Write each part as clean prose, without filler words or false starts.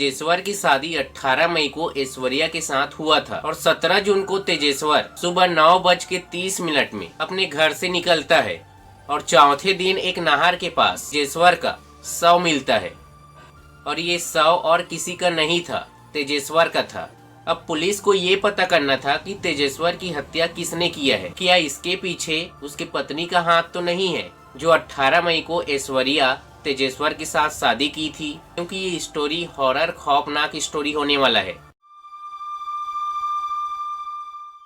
तेजेश्वर की शादी 18 मई को ऐश्वर्या के साथ हुआ था और 17 जून को तेजेश्वर सुबह 9:30 में अपने घर से निकलता है और चौथे दिन एक नहर के पास तेजेश्वर का शव मिलता है और ये शव और किसी का नहीं था, तेजेश्वर का था। अब पुलिस को ये पता करना था कि तेजेश्वर की हत्या किसने किया है। क्या इसके पीछे उसके पत्नी का हाथ तो नहीं है, जो 18 मई को ऐश्वर्या तेजेश्वर के साथ शादी की थी, क्योंकि ये स्टोरी हॉरर खौफनाक स्टोरी होने वाला है।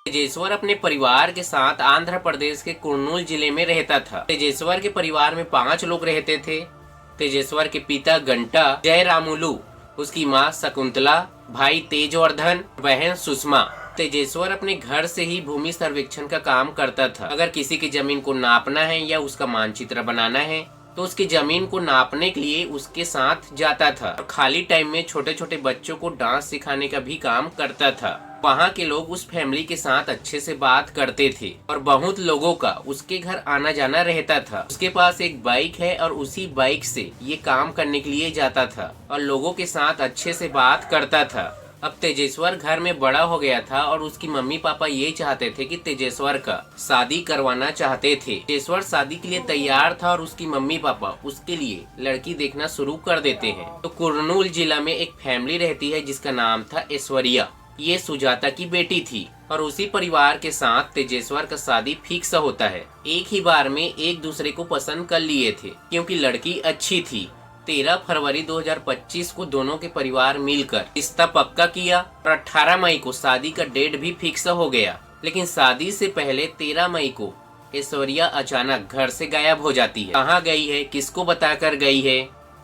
तेजेश्वर अपने परिवार के साथ आंध्र प्रदेश के कुर्नूल जिले में रहता था। तेजेश्वर के परिवार में 5 लोग रहते थे। तेजेश्वर के पिता गंटा जयरामुलु, उसकी माँ शकुंतला, भाई तेजवर्धन, बहन सुषमा। तेजेश्वर अपने घर से ही भूमि सर्वेक्षण का काम करता था। अगर किसी की जमीन को नापना है या उसका मानचित्र बनाना है तो उसकी जमीन को नापने के लिए उसके साथ जाता था और खाली टाइम में छोटे छोटे बच्चों को डांस सिखाने का भी काम करता था। वहाँ के लोग उस फैमिली के साथ अच्छे से बात करते थे और बहुत लोगों का उसके घर आना जाना रहता था। उसके पास एक बाइक है और उसी बाइक से ये काम करने के लिए जाता था और लोगों के साथ अच्छे से बात करता था। अब तेजेश्वर घर में बड़ा हो गया था और उसकी मम्मी पापा ये चाहते थे कि तेजेश्वर का शादी करवाना चाहते थे। तेजेश्वर शादी के लिए तैयार था और उसकी मम्मी पापा उसके लिए लड़की देखना शुरू कर देते हैं। तो कुर्नूल जिला में एक फैमिली रहती है जिसका नाम था ऐश्वर्या। ये सुजाता की बेटी थी और उसी परिवार के साथ तेजेश्वर का शादी फिक्स होता है। एक ही बार में एक दूसरे को पसंद कर लिए थे क्योंकि लड़की अच्छी थी। 13 फरवरी 2025 को दोनों के परिवार मिलकर रिश्ता पक्का किया और 18 मई को शादी का डेट भी फिक्स हो गया। लेकिन शादी से पहले 13 मई को ऐश्वर्या अचानक घर से गायब हो जाती है। कहाँ गई है, किसको बताकर गई है,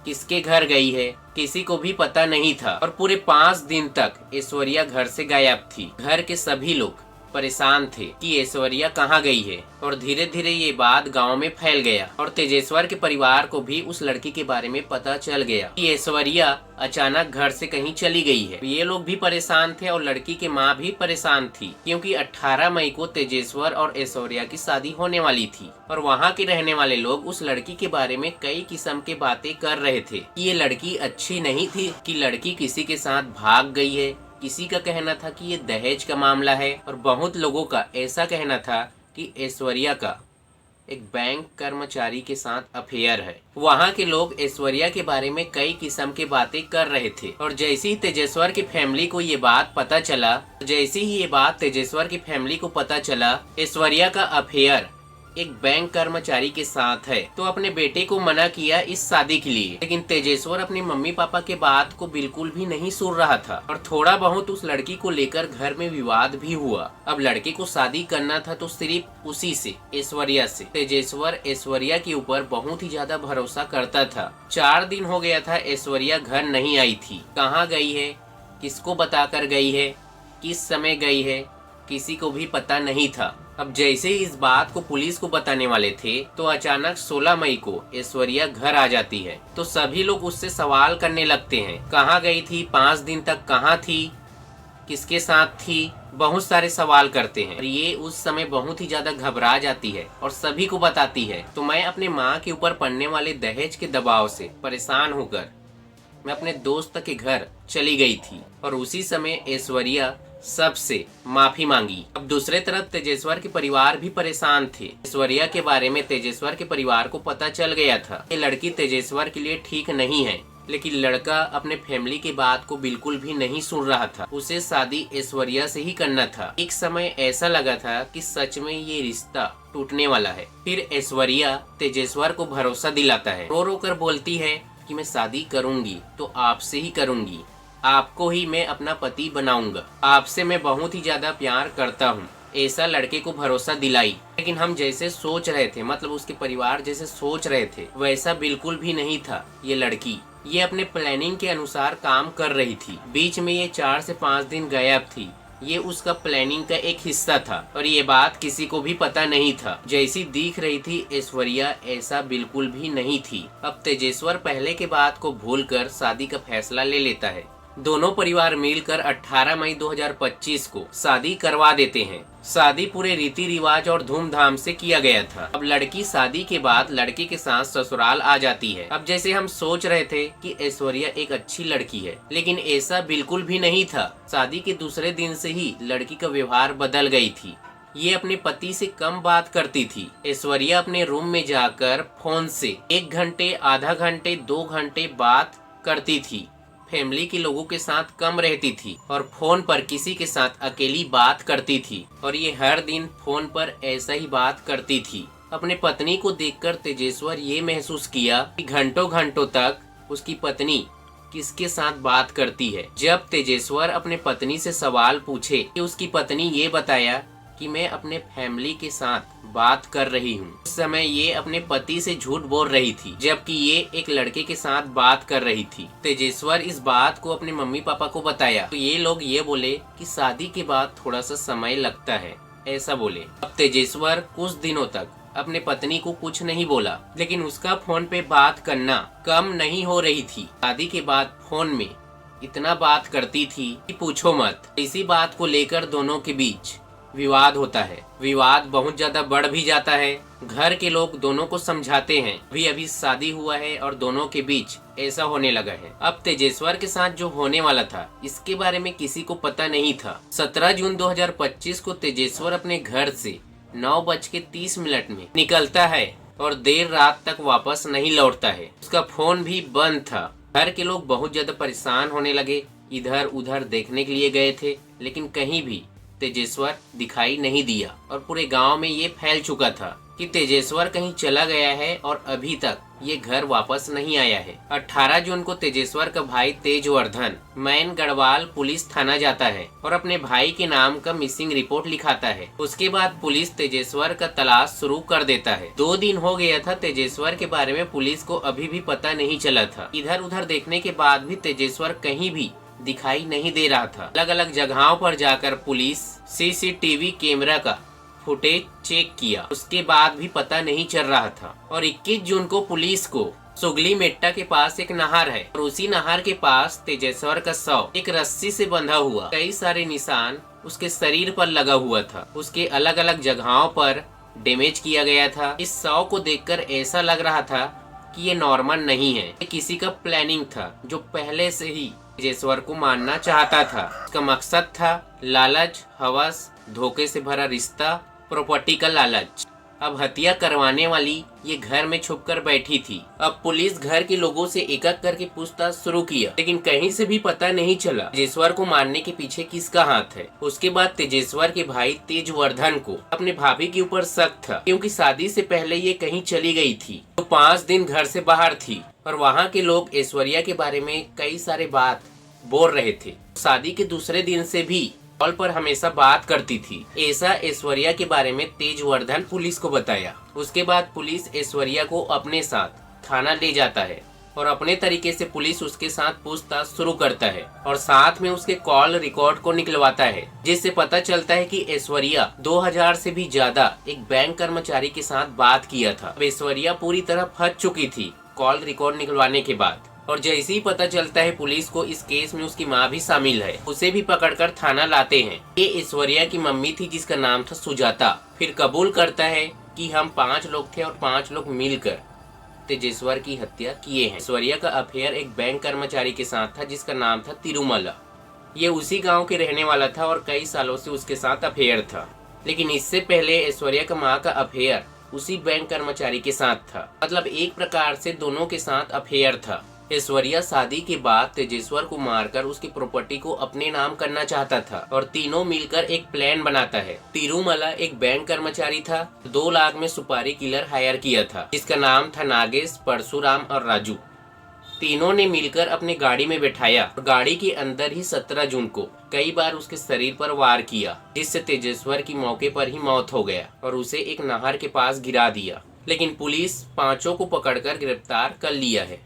किसके घर गई है, किसी को भी पता नहीं था और पूरे 5 दिन तक ऐश्वर्या घर से गायब थी। घर के सभी लोग परेशान थे कि ऐश्वर्या कहाँ गई है और धीरे धीरे ये बात गांव में फैल गया और तेजेश्वर के परिवार को भी उस लड़की के बारे में पता चल गया कि ऐश्वर्या अचानक घर से कहीं चली गई है। ये लोग भी परेशान थे और लड़की की माँ भी परेशान थी क्योंकि 18 मई को तेजेश्वर और ऐश्वर्या की शादी होने वाली थी और वहाँ के रहने वाले लोग उस लड़की के बारे में कई किस्म के बातें कर रहे थे कि ये लड़की अच्छी नहीं थी, कि लड़की किसी के साथ भाग गई है। किसी का कहना था कि ये दहेज का मामला है और बहुत लोगों का ऐसा कहना था कि ऐश्वर्या का एक बैंक कर्मचारी के साथ अफेयर है। वहाँ के लोग ऐश्वर्या के बारे में कई किस्म की बातें कर रहे थे और जैसे ही तेजेश्वर की फैमिली को ये बात पता चला ऐश्वर्या का अफेयर एक बैंक कर्मचारी के साथ है, तो अपने बेटे को मना किया इस शादी के लिए। लेकिन तेजेश्वर अपनी मम्मी पापा के बात को बिल्कुल भी नहीं सुन रहा था और थोड़ा बहुत उस लड़की को लेकर घर में विवाद भी हुआ। अब लड़के को शादी करना था तो सिर्फ उसी से, ऐश्वर्या से। तेजेश्वर ऐश्वर्या के ऊपर बहुत ही ज्यादा भरोसा करता था। 4 दिन हो गया था ऐश्वर्या घर नहीं आई थी। कहाँ गई है, किसको बताकर गई है, किस समय गई है, किसी को भी पता नहीं था। अब जैसे ही इस बात को पुलिस को बताने वाले थे तो अचानक 16 मई को ऐश्वर्या घर आ जाती है। तो सभी लोग उससे सवाल करने लगते हैं, कहाँ गई थी, 5 दिन तक कहाँ थी, किसके साथ थी, बहुत सारे सवाल करते हैं। और ये उस समय बहुत ही ज्यादा घबरा जाती है और सभी को बताती है। तो मैं अपने माँ के ऊपर पड़ने वाले दहेज के दबाव से परेशान होकर मैं अपने दोस्त के घर चली गई थी और उसी समय ऐश्वर्या सबसे माफी मांगी। अब दूसरे तरफ तेजेश्वर के परिवार भी परेशान थे। ऐश्वर्या के बारे में तेजेश्वर के परिवार को पता चल गया था ये लड़की तेजेश्वर के लिए ठीक नहीं है, लेकिन लड़का अपने फैमिली की बात को बिल्कुल भी नहीं सुन रहा था। उसे शादी ऐश्वर्या से ही करना था। एक समय ऐसा लगा था कि सच में ये रिश्ता टूटने वाला है। फिर ऐश्वर्या तेजेश्वर को भरोसा दिलाता है, रो रो कर बोलती है कि मैं शादी करूंगी तो आपसे ही करूंगी, आपको ही मैं अपना पति बनाऊंगा, आपसे मैं बहुत ही ज्यादा प्यार करता हूँ। ऐसा लड़के को भरोसा दिलाई। लेकिन हम जैसे सोच रहे थे, मतलब उसके परिवार जैसे सोच रहे थे, वैसा बिल्कुल भी नहीं था। ये लड़की ये अपने प्लानिंग के अनुसार काम कर रही थी। बीच में ये 4 से 5 दिन गायब थी। ये उसका प्लानिंग का एक हिस्सा था और ये बात किसी को भी पता नहीं था। जैसी दिख रही थी ऐश्वर्या ऐसा बिल्कुल भी नहीं थी। अब तेजेश्वर पहले के बात को भूलकर शादी का फैसला ले लेता है। दोनों परिवार मिलकर 18 मई 2025 को शादी करवा देते हैं। शादी पूरे रीति रिवाज और धूमधाम से किया गया था। अब लड़की शादी के बाद लड़के के साथ ससुराल आ जाती है। अब जैसे हम सोच रहे थे कि ऐश्वर्या एक अच्छी लड़की है, लेकिन ऐसा बिल्कुल भी नहीं था। शादी के दूसरे दिन से ही लड़की का व्यवहार बदल गई थी। ये अपने पति से कम बात करती थी। ऐश्वर्या अपने रूम में जाकर फोन से 1 घंटे, आधा घंटे, 2 घंटे बात करती थी। फैमिली के लोगों के साथ कम रहती थी और फोन पर किसी के साथ अकेली बात करती थी। और ये हर दिन फोन पर ऐसा ही बात करती थी। अपने पत्नी को देखकर तेजेश्वर ये महसूस किया कि घंटों घंटों तक उसकी पत्नी किसके साथ बात करती है। जब तेजेश्वर अपने पत्नी से सवाल पूछे कि उसकी पत्नी ये बताया कि मैं अपने फैमिली के साथ बात कर रही हूँ। उस समय ये अपने पति से झूठ बोल रही थी, जबकि ये एक लड़के के साथ बात कर रही थी। तेजेश्वर इस बात को अपने मम्मी पापा को बताया तो ये लोग ये बोले कि शादी के बाद थोड़ा सा समय लगता है, ऐसा बोले। अब तेजेश्वर कुछ दिनों तक अपने पत्नी को कुछ नहीं बोला, लेकिन उसका फोन पे बात करना कम नहीं हो रही थी। शादी के बाद फोन में इतना बात करती थी कि पूछो मत। इसी बात को लेकर दोनों के बीच विवाद होता है। विवाद बहुत ज्यादा बढ़ भी जाता है। घर के लोग दोनों को समझाते हैं, अभी शादी हुआ है और दोनों के बीच ऐसा होने लगा है। अब तेजेश्वर के साथ जो होने वाला था इसके बारे में किसी को पता नहीं था। 17 जून 2025 को तेजेश्वर अपने घर से 9:30 में निकलता है और देर रात तक वापस नहीं लौटता है। उसका फोन भी बंद था। घर के लोग बहुत ज्यादा परेशान होने लगे। इधर उधर देखने के लिए गए थे, लेकिन कहीं भी तेजेश्वर दिखाई नहीं दिया और पूरे गांव में ये फैल चुका था कि तेजेश्वर कहीं चला गया है और अभी तक ये घर वापस नहीं आया है। 18 जून को तेजेश्वर का भाई तेजवर्धन मैन गढ़वाल पुलिस थाना जाता है और अपने भाई के नाम का मिसिंग रिपोर्ट लिखाता है। उसके बाद पुलिस तेजेश्वर का तलाश शुरू कर देता है। 2 दिन हो गया था, तेजेश्वर के बारे में पुलिस को अभी भी पता नहीं चला था। इधर उधर देखने के बाद भी तेजेश्वर कहीं भी दिखाई नहीं दे रहा था। अलग अलग जगहों पर जाकर पुलिस सीसीटीवी कैमरा का फुटेज चेक किया, उसके बाद भी पता नहीं चल रहा था। और 21 जून को पुलिस को सुगली मेट्टा के पास एक नहर है और उसी नहर के पास तेजेश्वर का शव एक रस्सी से बंधा हुआ, कई सारे निशान उसके शरीर पर लगा हुआ था। उसके अलग अलग जगहों पर डैमेज किया गया था। इस शव को देखकर ऐसा लग रहा था कि ये नॉर्मल नहीं है, ये किसी का प्लानिंग था जो पहले से ही तेजेश्वर को मारना चाहता था। इसका मकसद था लालच, हवस, धोखे से भरा रिश्ता, प्रॉपर्टी का लालच। अब हत्या करवाने वाली ये घर में छुपकर बैठी थी। अब पुलिस घर के लोगों से एक एक करके पूछताछ शुरू किया, लेकिन कहीं से भी पता नहीं चला तेजेश्वर को मारने के पीछे किसका हाथ है। उसके बाद तेजेश्वर के भाई तेजवर्धन को अपने भाभी के ऊपर शक था, क्योंकि शादी से पहले ये कहीं चली गई थी तो 5 दिन घर से बाहर थी और वहाँ के लोग ऐश्वर्या के बारे में कई सारे बात बोल रहे थे। शादी के दूसरे दिन से भी कॉल पर हमेशा बात करती थी। ऐसा ऐश्वर्या के बारे में तेजवर्धन पुलिस को बताया। उसके बाद पुलिस ऐश्वर्या को अपने साथ थाना ले जाता है और अपने तरीके से पुलिस उसके साथ पूछताछ शुरू करता है और साथ में उसके कॉल रिकॉर्ड को निकलवाता है, जिससे पता चलता है कि ऐश्वर्या 2000 से भी ज्यादा एक बैंक कर्मचारी के साथ बात किया था। ऐश्वर्या पूरी तरह फंस चुकी थी कॉल रिकॉर्ड निकलवाने के बाद। और जैसे ही पता चलता है पुलिस को इस केस में उसकी माँ भी शामिल है, उसे भी पकड़कर थाना लाते हैं। ये ऐश्वर्या की मम्मी थी जिसका नाम था सुजाता। फिर कबूल करता है कि हम 5 लोग थे और 5 लोग मिलकर तेजेश्वर की हत्या किए हैं। ऐश्वर्या का अफेयर एक बैंक कर्मचारी के साथ था जिसका नाम था तिरुमला। ये उसी गाँव के रहने वाला था और कई सालों से उसके साथ अफेयर था। लेकिन इससे पहले ऐश्वर्या का माँ का अफेयर उसी बैंक कर्मचारी के साथ था। मतलब एक प्रकार से दोनों के साथ अफेयर था। ऐश्वर्या शादी के बाद तेजेश्वर को मारकर उसकी प्रॉपर्टी को अपने नाम करना चाहता था और तीनों मिलकर एक प्लान बनाता है। तिरुमला एक बैंक कर्मचारी था, 2 लाख में सुपारी किलर हायर किया था जिसका नाम था नागेश, परशुराम और राजू। तीनों ने मिलकर अपने गाड़ी में बैठाया और गाड़ी के अंदर ही 17 जून को कई बार उसके शरीर पर वार किया, जिससे तेजेश्वर की मौके पर ही मौत हो गया और उसे एक नहर के पास गिरा दिया। लेकिन पुलिस 5 को पकड़कर गिरफ्तार कर लिया है।